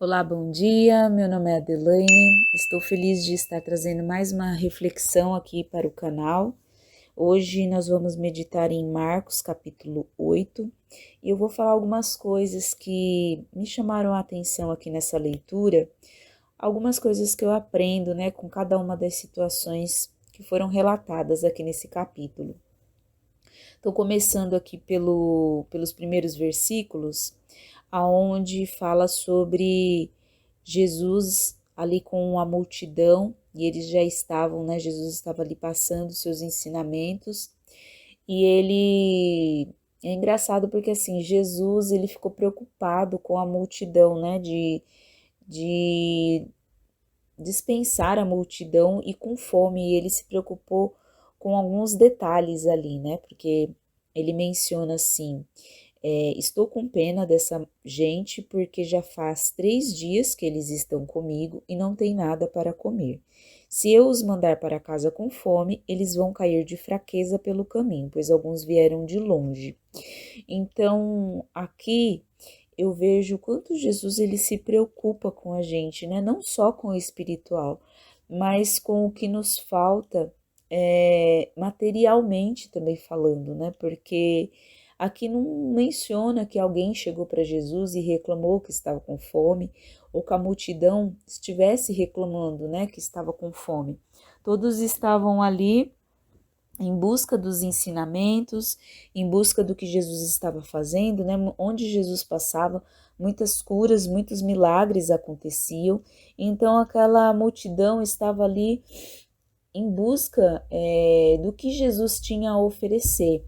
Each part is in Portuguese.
Olá, bom dia. Meu nome é Adelaine. Estou feliz de estar trazendo mais uma reflexão aqui para o canal. Hoje nós vamos meditar em Marcos, capítulo 8, e eu vou falar algumas coisas que me chamaram a atenção aqui nessa leitura, algumas coisas que eu aprendo, né, com cada uma das situações que foram relatadas aqui nesse capítulo. Estou começando aqui pelos primeiros versículos, aonde fala sobre Jesus ali com a multidão, e eles já estavam, né? Jesus estava ali passando seus ensinamentos, e ele é engraçado porque assim, Jesus ele ficou preocupado com a multidão, né? De dispensar a multidão e com fome, e ele se preocupou com alguns detalhes ali, né? Porque ele menciona assim: estou com pena dessa gente, porque já faz 3 dias que eles estão comigo e não tem nada para comer. Se eu os mandar para casa com fome, eles vão cair de fraqueza pelo caminho, pois alguns vieram de longe. Então, aqui eu vejo o quanto Jesus ele se preocupa com a gente, né? Não só com o espiritual, mas com o que nos falta materialmente também falando, né? Porque aqui não menciona que alguém chegou para Jesus e reclamou que estava com fome, ou que a multidão estivesse reclamando, né, que estava com fome. Todos estavam ali em busca dos ensinamentos, em busca do que Jesus estava fazendo, né? Onde Jesus passava, muitas curas, muitos milagres aconteciam. Então aquela multidão estava ali em busca do que Jesus tinha a oferecer.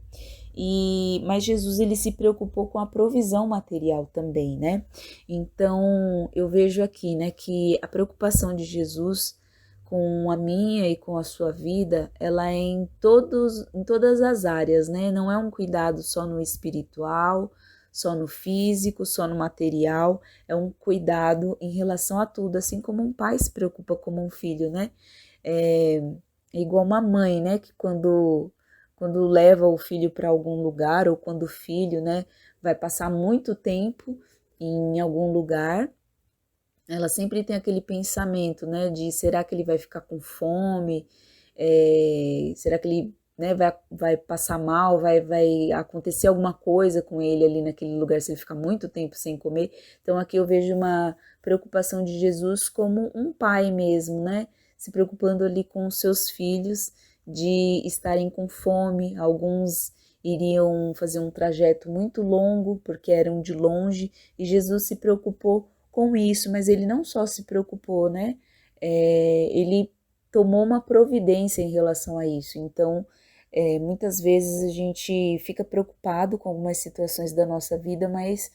Mas Jesus ele se preocupou com a provisão material também, né? Então eu vejo aqui, né, que a preocupação de Jesus com a minha e com a sua vida, ela é em todas as áreas, né? Não é um cuidado só no espiritual, só no físico, só no material, é um cuidado em relação a tudo, assim como um pai se preocupa como um filho, né? É igual uma mãe, né? Que quando leva o filho para algum lugar, ou quando o filho, né, vai passar muito tempo em algum lugar, ela sempre tem aquele pensamento, né, de será que ele vai ficar com fome, será que ele, né, vai passar mal, vai acontecer alguma coisa com ele ali naquele lugar se ele ficar muito tempo sem comer. Então aqui eu vejo uma preocupação de Jesus como um pai mesmo, né, se preocupando ali com os seus filhos de estarem com fome. Alguns iriam fazer um trajeto muito longo porque eram de longe, e Jesus se preocupou com isso, mas ele não só se preocupou, né? Ele tomou uma providência em relação a isso. Então, muitas vezes a gente fica preocupado com algumas situações da nossa vida, mas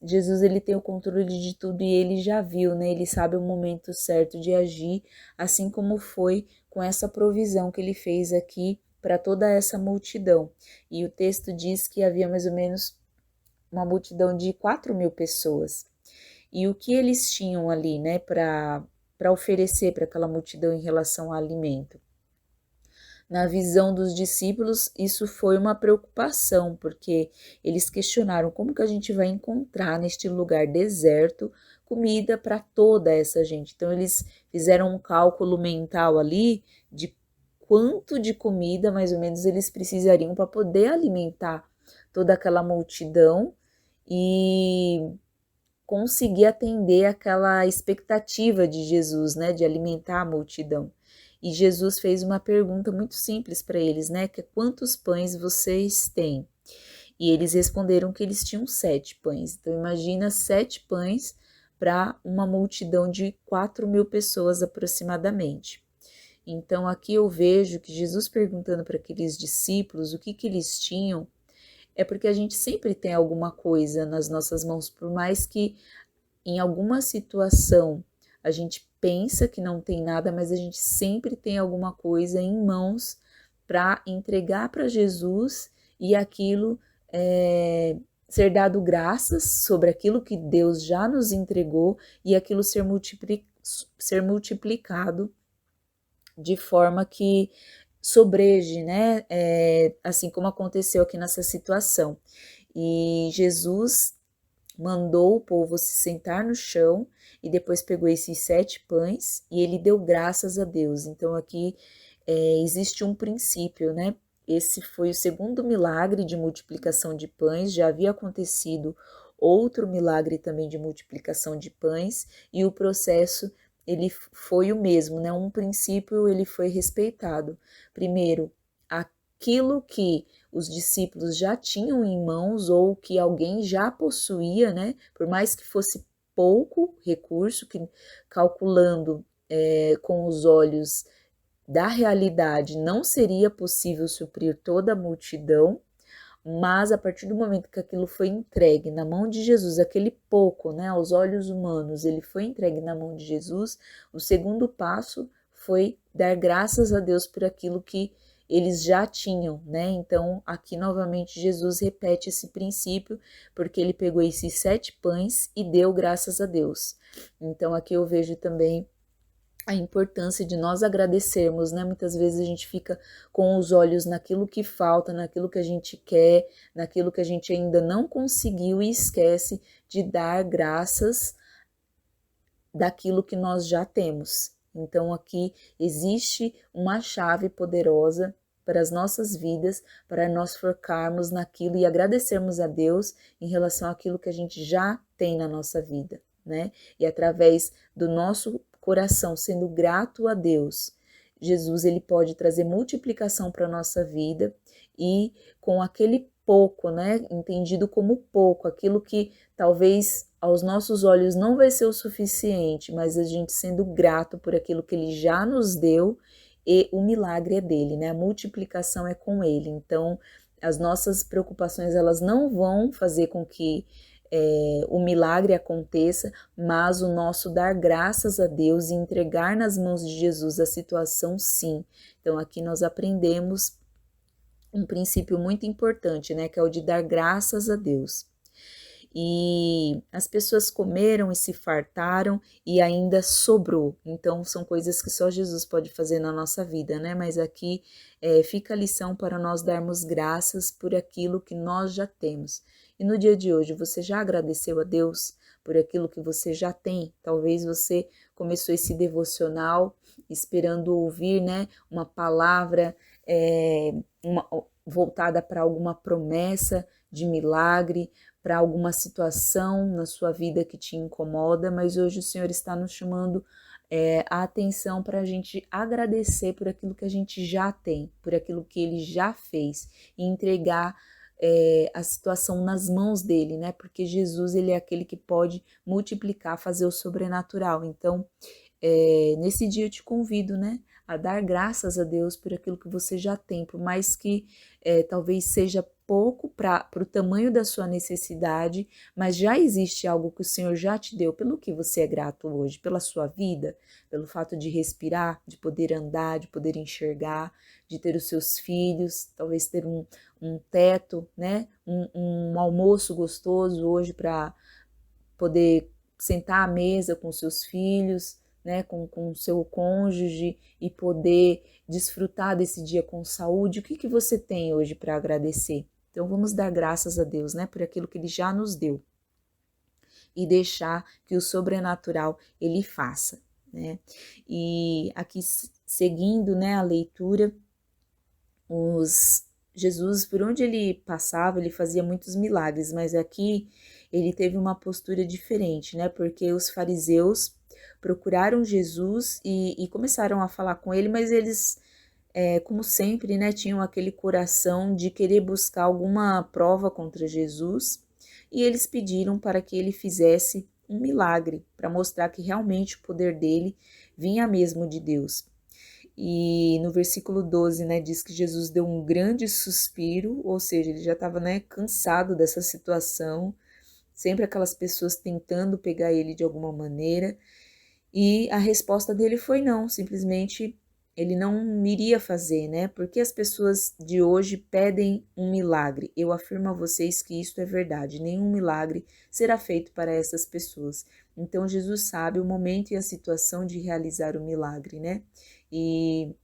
Jesus ele tem o controle de tudo e ele já viu, né? Ele sabe o momento certo de agir, assim como foi com essa provisão que ele fez aqui para toda essa multidão. E o texto diz que havia mais ou menos uma multidão de 4.000 pessoas. E o que eles tinham ali, né, para oferecer para aquela multidão em relação ao alimento? Na visão dos discípulos, isso foi uma preocupação, porque eles questionaram como que a gente vai encontrar neste lugar deserto comida para toda essa gente. Então eles fizeram um cálculo mental ali de quanto de comida mais ou menos eles precisariam para poder alimentar toda aquela multidão e conseguir atender aquela expectativa de Jesus, né, de alimentar a multidão. E Jesus fez uma pergunta muito simples para eles, né, que é: quantos pães vocês têm? E eles responderam que eles tinham 7 pães. Então imagina 7 pães para uma multidão de 4.000 pessoas aproximadamente. Então aqui eu vejo que Jesus perguntando para aqueles discípulos o que eles tinham, é porque a gente sempre tem alguma coisa nas nossas mãos, por mais que em alguma situação a gente pensa que não tem nada, mas a gente sempre tem alguma coisa em mãos para entregar para Jesus, e aquilo ser dado graças sobre aquilo que Deus já nos entregou, e aquilo ser multiplicado de forma que sobreje, né? Assim como aconteceu aqui nessa situação. E Jesus mandou o povo se sentar no chão e depois pegou esses 7 pães e ele deu graças a Deus. Então aqui existe um princípio, né? Esse foi o segundo milagre de multiplicação de pães, já havia acontecido outro milagre também de multiplicação de pães e o processo ele foi o mesmo, né? Um princípio ele foi respeitado. Primeiro, aquilo que os discípulos já tinham em mãos ou que alguém já possuía, né? Por mais que fosse pouco recurso, que calculando com os olhos da realidade não seria possível suprir toda a multidão, mas a partir do momento que aquilo foi entregue na mão de Jesus, aquele pouco, né, aos olhos humanos, ele foi entregue na mão de Jesus, o segundo passo foi dar graças a Deus por aquilo que eles já tinham, né? Então, aqui novamente Jesus repete esse princípio, porque ele pegou esses 7 pães e deu graças a Deus. Então, aqui eu vejo também a importância de nós agradecermos, né? Muitas vezes a gente fica com os olhos naquilo que falta, naquilo que a gente quer, naquilo que a gente ainda não conseguiu e esquece de dar graças daquilo que nós já temos. Então aqui existe uma chave poderosa para as nossas vidas, para nós focarmos naquilo e agradecermos a Deus em relação àquilo que a gente já tem na nossa vida, né? E através do nosso coração sendo grato a Deus, Jesus ele pode trazer multiplicação para a nossa vida e com aquele pouco, né, entendido como pouco, aquilo que talvez aos nossos olhos não vai ser o suficiente, mas a gente sendo grato por aquilo que ele já nos deu e o milagre é dele, né, a multiplicação é com ele. Então, as nossas preocupações, elas não vão fazer com que o milagre aconteça, mas o nosso dar graças a Deus e entregar nas mãos de Jesus a situação, sim. Então aqui nós aprendemos um princípio muito importante, né, que é o de dar graças a Deus. E as pessoas comeram e se fartaram e ainda sobrou. Então são coisas que só Jesus pode fazer na nossa vida, né? Mas aqui fica a lição para nós darmos graças por aquilo que nós já temos. E no dia de hoje, você já agradeceu a Deus por aquilo que você já tem? Talvez você começou esse devocional esperando ouvir, né, uma palavra voltada para alguma promessa de milagre, para alguma situação na sua vida que te incomoda, mas hoje o Senhor está nos chamando a atenção para a gente agradecer por aquilo que a gente já tem, por aquilo que Ele já fez e entregar a situação nas mãos dele, né? Porque Jesus, ele é aquele que pode multiplicar, fazer o sobrenatural. Então, nesse dia eu te convido, né? A dar graças a Deus por aquilo que você já tem, por mais que talvez seja pouco para o tamanho da sua necessidade, mas já existe algo que o Senhor já te deu, pelo que você é grato hoje, pela sua vida, pelo fato de respirar, de poder andar, de poder enxergar, de ter os seus filhos, talvez ter um teto, né? Um almoço gostoso hoje para poder sentar à mesa com seus filhos, né, com o seu cônjuge e poder desfrutar desse dia com saúde. O que você tem hoje para agradecer? Então vamos dar graças a Deus, né, por aquilo que Ele já nos deu e deixar que o sobrenatural Ele faça, né? E aqui seguindo, né, a leitura, Jesus, por onde ele passava, ele fazia muitos milagres, mas aqui ele teve uma postura diferente, né? Porque os fariseus procuraram Jesus e começaram a falar com ele, mas eles, como sempre, né, tinham aquele coração de querer buscar alguma prova contra Jesus, e eles pediram para que ele fizesse um milagre, para mostrar que realmente o poder dele vinha mesmo de Deus. E no versículo 12, né, diz que Jesus deu um grande suspiro, ou seja, ele já estava, né, cansado dessa situação, sempre aquelas pessoas tentando pegar ele de alguma maneira, e a resposta dele foi não, simplesmente ele não iria fazer, né? Porque as pessoas de hoje pedem um milagre. Eu afirmo a vocês que isto é verdade, nenhum milagre será feito para essas pessoas. Então Jesus sabe o momento e a situação de realizar o milagre, né? E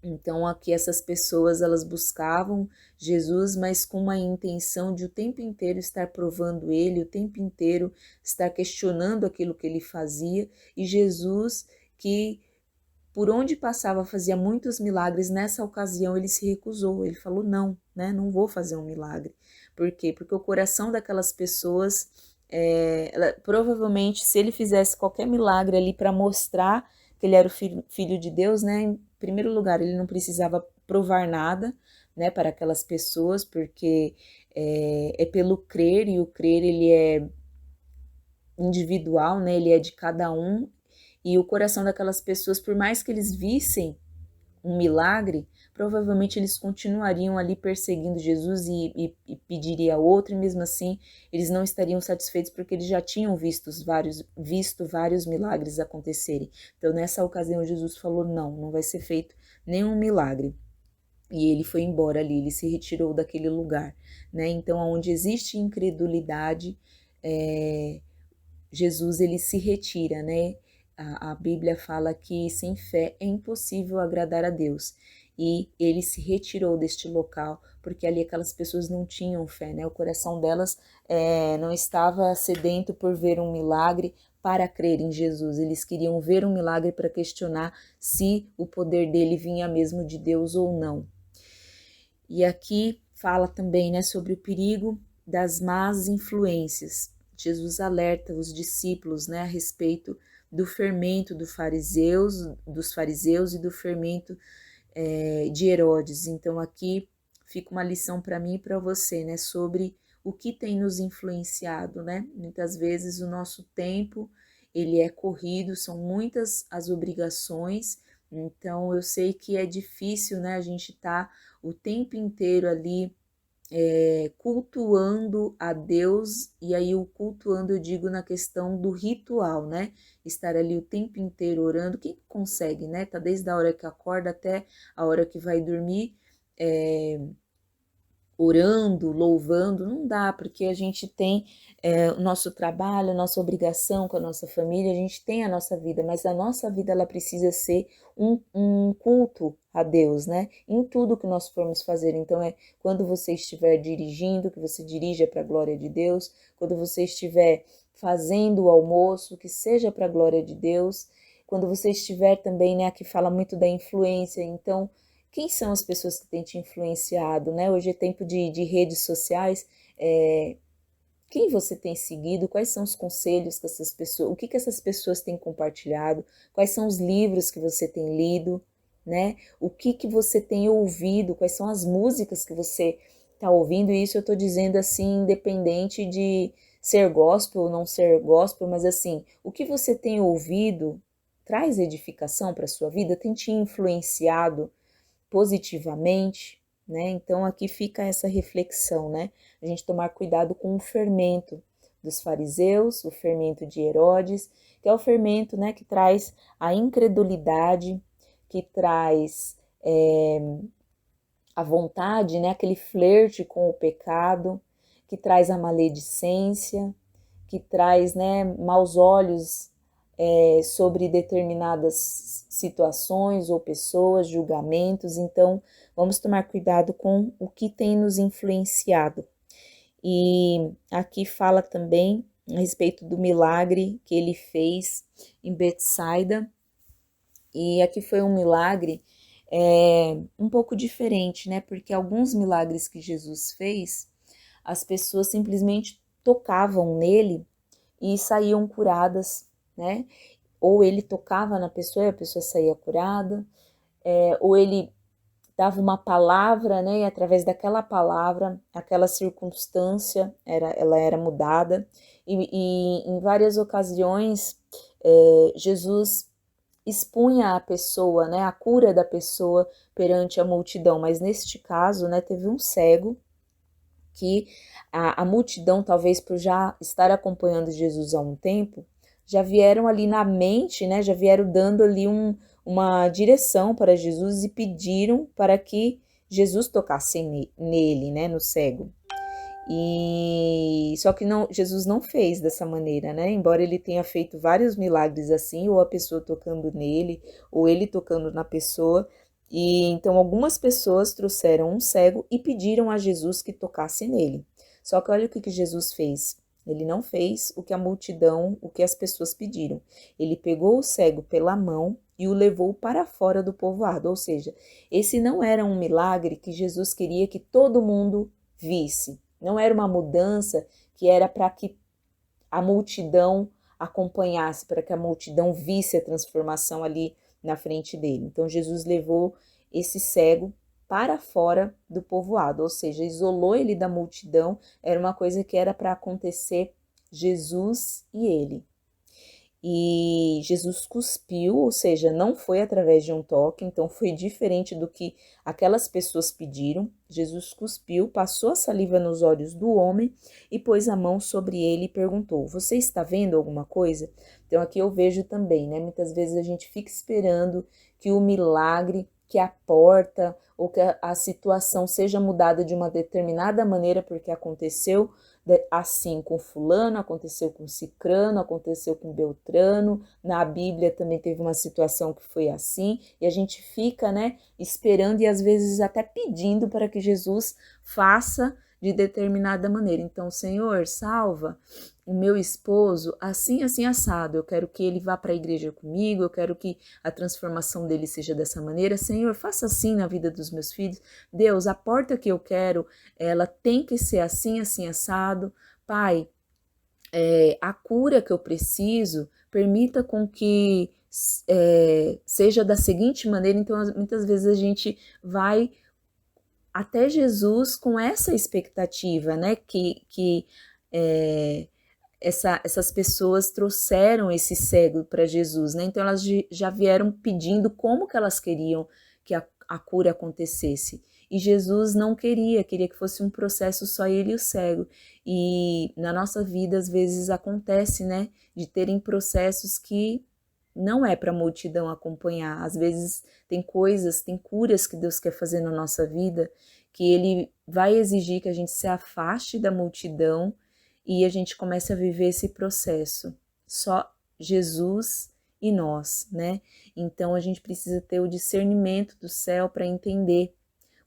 Então aqui essas pessoas elas buscavam Jesus, mas com uma intenção de o tempo inteiro estar provando ele, o tempo inteiro estar questionando aquilo que ele fazia, e Jesus que por onde passava fazia muitos milagres, nessa ocasião ele se recusou, ele falou não, né, não vou fazer um milagre. Por quê? Porque o coração daquelas pessoas, provavelmente se ele fizesse qualquer milagre ali para mostrar que ele era o filho de Deus, né, em primeiro lugar ele não precisava provar nada, né, para aquelas pessoas, porque é pelo crer, e o crer ele é individual, né, ele é de cada um, e o coração daquelas pessoas, por mais que eles vissem um milagre, provavelmente eles continuariam ali perseguindo Jesus e pediria outro, e mesmo assim eles não estariam satisfeitos porque eles já tinham visto vários milagres acontecerem. Então nessa ocasião Jesus falou, não vai ser feito nenhum milagre. E ele foi embora ali, ele se retirou daquele lugar, né? Então onde existe incredulidade, Jesus ele se retira, né? A Bíblia fala que sem fé é impossível agradar a Deus. E ele se retirou deste local, porque ali aquelas pessoas não tinham fé, né? O coração delas não estava sedento por ver um milagre para crer em Jesus. Eles queriam ver um milagre para questionar se o poder dele vinha mesmo de Deus ou não. E aqui fala também, né, sobre o perigo das más influências. Jesus alerta os discípulos, né, a respeito do fermento dos fariseus e do fermento de Herodes. Então aqui fica uma lição para mim e para você, né, sobre o que tem nos influenciado, né? Muitas vezes o nosso tempo ele é corrido, são muitas as obrigações. Então eu sei que é difícil, né, a gente tá o tempo inteiro ali cultuando a Deus, e aí o cultuando eu digo na questão do ritual, né? Estar ali o tempo inteiro orando, quem consegue, né? Tá desde a hora que acorda até a hora que vai dormir, orando, louvando, não dá, porque a gente tem o nosso trabalho, a nossa obrigação com a nossa família, a gente tem a nossa vida, mas a nossa vida ela precisa ser um culto a Deus, né? Em tudo que nós formos fazer. Então quando você estiver dirigindo, que você dirija para a glória de Deus, quando você estiver fazendo o almoço, que seja para a glória de Deus, quando você estiver também, né, aqui fala muito da influência, então quem são as pessoas que têm te influenciado, né? Hoje é tempo de redes sociais. Quem você tem seguido? Quais são os conselhos que essas pessoas, o que essas pessoas têm compartilhado? Quais são os livros que você tem lido, né? O que você tem ouvido? Quais são as músicas que você está ouvindo? E isso eu estou dizendo assim, independente de ser gospel ou não ser gospel, mas assim, o que você tem ouvido traz edificação para a sua vida? Tem te influenciado positivamente, né? Então aqui fica essa reflexão, né? A gente tomar cuidado com o fermento dos fariseus, o fermento de Herodes, que é o fermento, né, que traz a incredulidade, que traz a vontade, né, aquele flerte com o pecado, que traz a maledicência, que traz, né, maus olhos sobre determinadas situações ou pessoas, julgamentos. Então, vamos tomar cuidado com o que tem nos influenciado. E aqui fala também a respeito do milagre que ele fez em Betsaida. E aqui foi um milagre um pouco diferente, né? Porque alguns milagres que Jesus fez, as pessoas simplesmente tocavam nele e saíam curadas, né? Ou ele tocava na pessoa e a pessoa saía curada, ou ele dava uma palavra, né? E através daquela palavra, aquela circunstância ela era mudada. E em várias ocasiões, Jesus expunha a pessoa, né? A cura da pessoa perante a multidão. Mas neste caso, né? Teve um cego que a multidão, talvez por já estar acompanhando Jesus há um tempo, já vieram ali na mente, né? Já vieram dando ali uma direção para Jesus e pediram para que Jesus tocasse nele, né? No cego. E só que não, Jesus não fez dessa maneira, né? Embora ele tenha feito vários milagres assim, ou a pessoa tocando nele, ou ele tocando na pessoa, E então algumas pessoas trouxeram um cego e pediram a Jesus que tocasse nele. Só que olha o que Jesus fez. Ele não fez o que a multidão, o que as pessoas pediram. Ele pegou o cego pela mão e o levou para fora do povoado. Ou seja, esse não era um milagre que Jesus queria que todo mundo visse. Não era uma mudança que era para que a multidão acompanhasse, para que a multidão visse a transformação ali na frente dele. Então Jesus levou esse cego para fora do povoado, ou seja, isolou ele da multidão. Era uma coisa que era para acontecer Jesus e ele. E Jesus cuspiu, ou seja, não foi através de um toque, então foi diferente do que aquelas pessoas pediram. Jesus cuspiu, passou a saliva nos olhos do homem e pôs a mão sobre ele e perguntou: Você está vendo alguma coisa? Então aqui eu vejo também, né? Muitas vezes a gente fica esperando que o milagre, que a porta ou que a situação seja mudada de uma determinada maneira porque aconteceu assim com fulano, aconteceu com cicrano, aconteceu com beltrano. Na Bíblia também teve uma situação que foi assim, e a gente fica, né, esperando e às vezes até pedindo para que Jesus faça de determinada maneira. Então, Senhor, salva o meu esposo assim, assim, assado. Eu quero que ele vá para a igreja comigo, eu quero que a transformação dele seja dessa maneira. Senhor, faça assim na vida dos meus filhos. Deus, a porta que eu quero, ela tem que ser assim, assim, assado. Pai, a cura que eu preciso, permita com que seja da seguinte maneira. Então, muitas vezes a gente vai até Jesus com essa expectativa, né? Que essas pessoas trouxeram esse cego para Jesus, né? Então elas já vieram pedindo como que elas queriam que a cura acontecesse. E Jesus não queria que fosse um processo só ele e o cego. E na nossa vida, às vezes, acontece, né? De terem processos que não é para a multidão acompanhar. Às vezes tem coisas, tem curas que Deus quer fazer na nossa vida, que Ele vai exigir que a gente se afaste da multidão e a gente comece a viver esse processo. Só Jesus e nós, né? Então a gente precisa ter o discernimento do céu para entender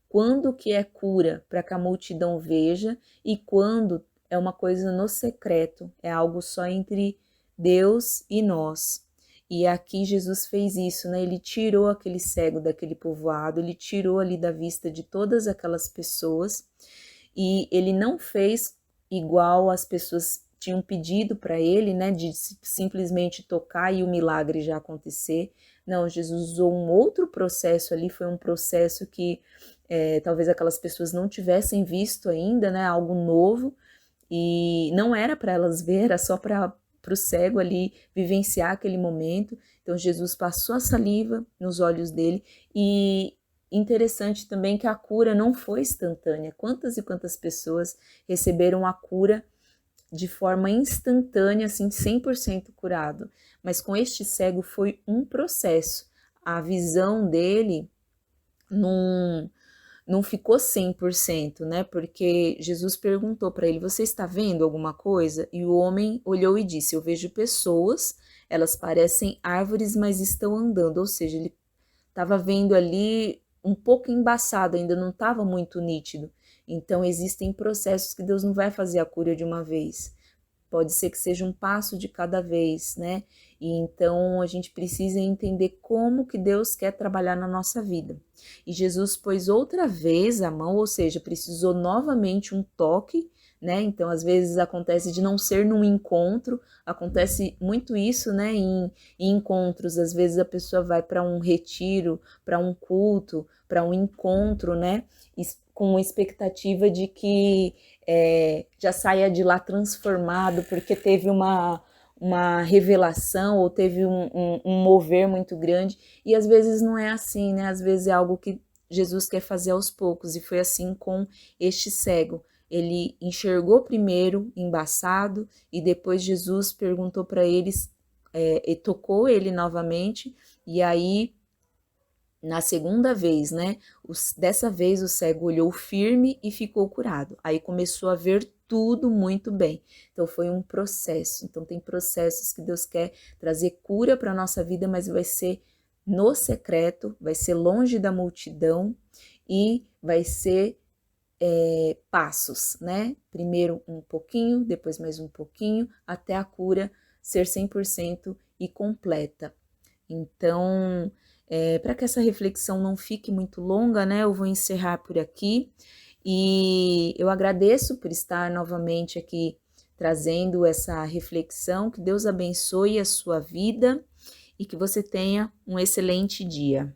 quando que é cura para que a multidão veja e quando é uma coisa no secreto, é algo só entre Deus e nós. E aqui Jesus fez isso, né? Ele tirou aquele cego daquele povoado, ele tirou ali da vista de todas aquelas pessoas e ele não fez igual as pessoas tinham pedido para ele, né? De simplesmente tocar e o milagre já acontecer. Não, Jesus usou um outro processo ali, foi um processo que talvez aquelas pessoas não tivessem visto ainda, né? Algo novo e não era para elas ver, era só para o cego ali vivenciar aquele momento. Então Jesus passou a saliva nos olhos dele e interessante também que a cura não foi instantânea. Quantas e quantas pessoas receberam a cura de forma instantânea, assim, 100% curado. Mas com este cego foi um processo. A visão dele não ficou 100%, né? Porque Jesus perguntou para ele: Você está vendo alguma coisa? E o homem olhou e disse: Eu vejo pessoas, elas parecem árvores, mas estão andando. Ou seja, ele estava vendo ali um pouco embaçado, ainda não estava muito nítido. Então, existem processos que Deus não vai fazer a cura de uma vez. Pode ser que seja um passo de cada vez, né? E então a gente precisa entender como que Deus quer trabalhar na nossa vida. E Jesus pôs outra vez a mão, ou seja, precisou novamente um toque, né? Então às vezes acontece de não ser num encontro, acontece muito isso, né? Em encontros, às vezes a pessoa vai para um retiro, para um culto, para um encontro, né? Com expectativa de que já saia de lá transformado, porque teve uma revelação ou teve um mover muito grande, e às vezes não é assim, né? Às vezes é algo que Jesus quer fazer aos poucos, e foi assim com este cego. Ele enxergou primeiro embaçado, e depois Jesus perguntou para eles, e tocou ele novamente, e aí na segunda vez, né? Dessa vez o cego olhou firme e ficou curado. Aí começou a ver tudo muito bem. Então foi um processo. Então tem processos que Deus quer trazer cura para a nossa vida, mas vai ser no secreto, vai ser longe da multidão e vai ser passos, né? Primeiro um pouquinho, depois mais um pouquinho, até a cura ser 100% e completa. Então, para que essa reflexão não fique muito longa, né? Eu vou encerrar por aqui e eu agradeço por estar novamente aqui trazendo essa reflexão. Que Deus abençoe a sua vida e que você tenha um excelente dia.